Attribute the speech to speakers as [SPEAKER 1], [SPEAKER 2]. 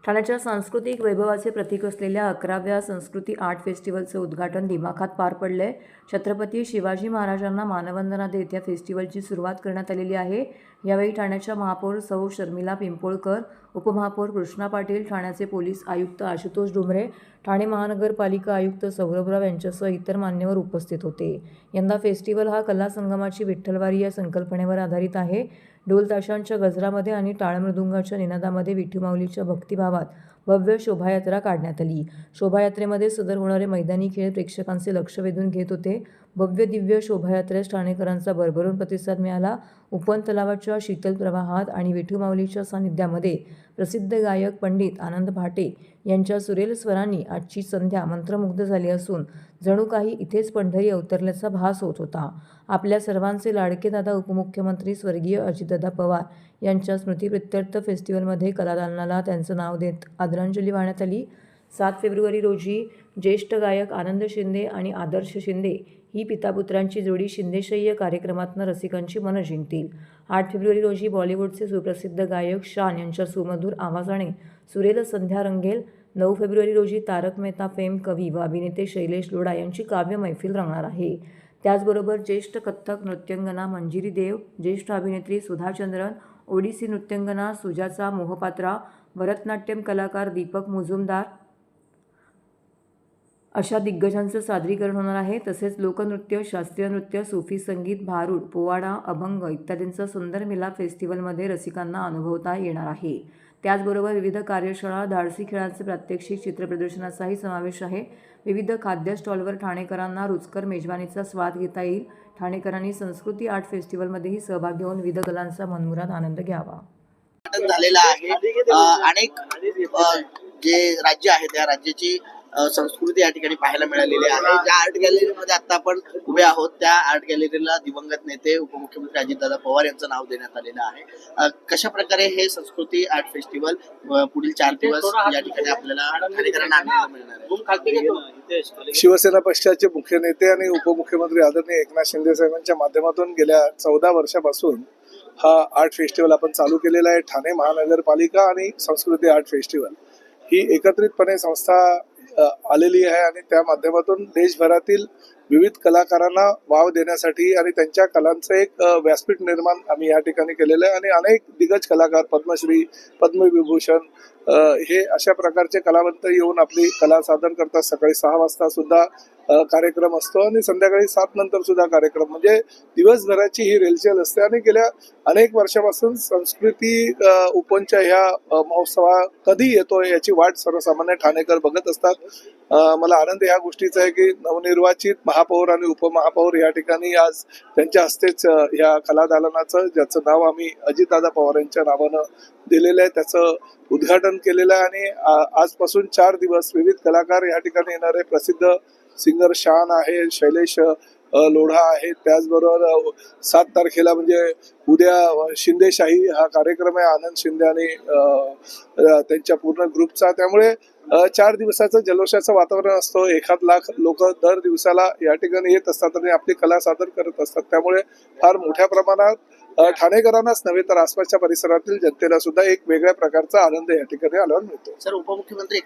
[SPEAKER 1] ठाण्याच्या सांस्कृतिक वैभवाचे प्रतीक असलेल्या 11व्या संस्कृती आर्ट फेस्टिवलचं उद्घाटन दिमाखात पार पडलंय। छत्रपती शिवाजी महाराजांना मानवंदना देत या फेस्टिवलची सुरुवात करण्यात आलेली आहे। यावेळी ठाण्याच्या महापौर सौ शर्मिला पिंपोळकर, उपमहापौर कृष्णा पाटील, ठाण्याचे पोलीस आयुक्त आशुतोष डोंबरे, ठाणे महानगरपालिका आयुक्त सौरभराव यांच्यासह इतर मान्यवर उपस्थित होते। यंदा फेस्टिवल हा कला संगमाची विठ्ठलवारी या संकल्पनेवर आधारित आहे। ढोल ताशांच्या गजरामध्ये आणि टाळमृदुंगाच्या निनादामध्ये विठू माऊलीच्या भक्तिभावात भव्य शोभायात्रा काढण्यात आली। शोभायात्रेमध्ये सदर होणारे मैदानी खेळ प्रेक्षकांचे लक्ष वेधून घेत होते। भव्य दिव्य शोभायात्रेस ठाणेकरांचा भरभरून प्रतिसाद मिळाला। उपवन तलावाच्या शीतल प्रवाहात आणि विठू माऊलीच्या सानिध्यामध्ये प्रसिद्ध गायक पंडित आनंद भाटे यांच्या सुरेल स्वरांनी आजची संध्या मंत्रमुग्ध झाली असून जणू काही इथेच पंढरी अवतरल्याचा भास होत होता। आपल्या सर्वांचे लाडके दादा उपमुख्यमंत्री स्वर्गीय अजितदादा पवार यांच्या स्मृतिप्रित्यर्थ फेस्टिवलमध्ये कलादालनाला त्यांचं नाव देत आदरांजली वाहण्यात आली। 7 फेब्रुवारी रोजी ज्येष्ठ गायक आनंद शिंदे आणि आदर्श शिंदे ही पितापुत्रांची जोडी शिंदेशय्य कार्यक्रमातून रसिकांची मनं जिंकतील। 8 फेब्रुवारी रोजी बॉलिवूडचे सुप्रसिद्ध गायक शान यांच्या सुमधुर आवाजाने सुरेल संध्या रंगेल। 9 फेब्रुवारी रोजी तारक मेहता फेम कवी व अभिनेते शैलेश लोढा यांची काव्य मैफिल रंगणार आहे। त्याचबरोबर ज्येष्ठ कथ्थक नृत्यांगना मंजिरी देव, ज्येष्ठ अभिनेत्री सुधा चंद्रन, ओडिसी नृत्यांगना सुजाता मोहपात्रा, भरतनाट्यम कलाकार दीपक मुजुमदार अशा दिग्गजांचं सादरीकरण होणार आहे। तसेच लोकनृत्य, शास्त्रीय नृत्य, सूफी संगीत, भारूड, पोवाडा, अभंग इत्यादींचा सुंदर मिलाप फेस्टिवलमध्ये रसिकांना अनुभवता येणार आहे। त्याचबरोबर विविध कार्यशाळा, धाडसी खेळांचे प्रात्यक्षिक, चित्रप्रदर्शनाचाही समावेश आहे। विविध खाद्य स्टॉलवर ठाणेकरांना रुचकर मेजवानीचा स्वाद घेता येईल। ठाणेकरांनी संस्कृती आर्ट फेस्टिवलमध्येही सहभाग घेऊन विविध कलांचा मनमुराद आनंद घ्यावा।
[SPEAKER 2] झालेला आहे। अनेक जे राज्य आहे त्या राज्याची संस्कृती या ठिकाणी पाहायला मिळालेली आहे। ज्या आर्ट गॅलरीमध्ये आता आपण उभे आहोत त्या आर्ट गॅलरीला दिवंगत नेते उपमुख्यमंत्री अजितदादा पवार यांचं नाव देण्यात आलेलं आहे। कशा प्रकारे हे संस्कृती आर्ट फेस्टिवल पुढील 4 दिवस या ठिकाणी आपल्याला ठाणेकरांना आनंद मिळणार आहे?
[SPEAKER 3] शिवसेना पक्षाचे मुख्य नेते आणि उपमुख्यमंत्री आदरणीय एकनाथ शिंदे साहेबांच्या माध्यमातून गेल्या 14 वर्षापासून हा आर्ट फेस्टिवल आपण चालू केलेला आहे। ठाणे महानगरपालिका आणि संस्कृती आर्ट फेस्टिवल ही एकत्रितपणे संस्था आलेली आहे आणि त्या माध्यमातून देशभरातील विविध कलाकारांना वाव देण्यासाठी आणि त्यांच्या कलांचं एक व्यासपीठ निर्माण आम्ही या ठिकाणी केलेलं आहे आणि अनेक दिग्गज कलाकार पद्मश्री, पद्मविभूषण हे अशा प्रकारचे कलावंत येऊन आपली कला सादर करतात। सकाळी 6 वाजता सुद्धा कार्यक्रम असतो आणि संध्याकाळी 7 नंतर सुद्धा कार्यक्रम, म्हणजे दिवसभराची ही रेलचेल असते। आणि गेल्या अनेक वर्षापासून संस्कृती उपवनच्या ह्या महोत्सवा कधी येतोय याची वाट सर्वसामान्य ठाणेकर बघत असतात। मला आनंद या गोष्टीचा आहे की नवनिर्वाचित महापौर आणि उपमहापौर या ठिकाणी आज त्यांच्या हस्तेच या कलादालनाचं, ज्याचं नाव आम्ही अजितदादा पवार यांच्या नावानं दिलेलं आहे, त्याचं उद्घाटन केलेलं आहे। आणि आजपासून 4 दिवस विविध कलाकार या ठिकाणी येणारे प्रसिद्ध सिंगर शान आहे, शैलेश लोढा आहे, त्याचबरोबर 7 तारखेला म्हणजे उद्या शिंदेशाही हा कार्यक्रम आहे आनंद शिंदे आणि त्यांच्या पूर्ण ग्रुपचा। त्यामुळे 4 दिवसाचं जल्लोषाचं वातावरण असतं। 1 लाख लोक दर दिवसाला या ठिकाणी येत असतात आणि आपली कला सादर करत असतात। त्यामुळे फार मोठ्या प्रमाणात ठाणेकरांनाच नव्हे तर आसपासच्या परिसरातील जनतेला सुद्धा एक वेगळ्या प्रकारचा आनंद या ठिकाणी आल्यावर मिळतो।
[SPEAKER 2] सर, उपमुख्यमंत्री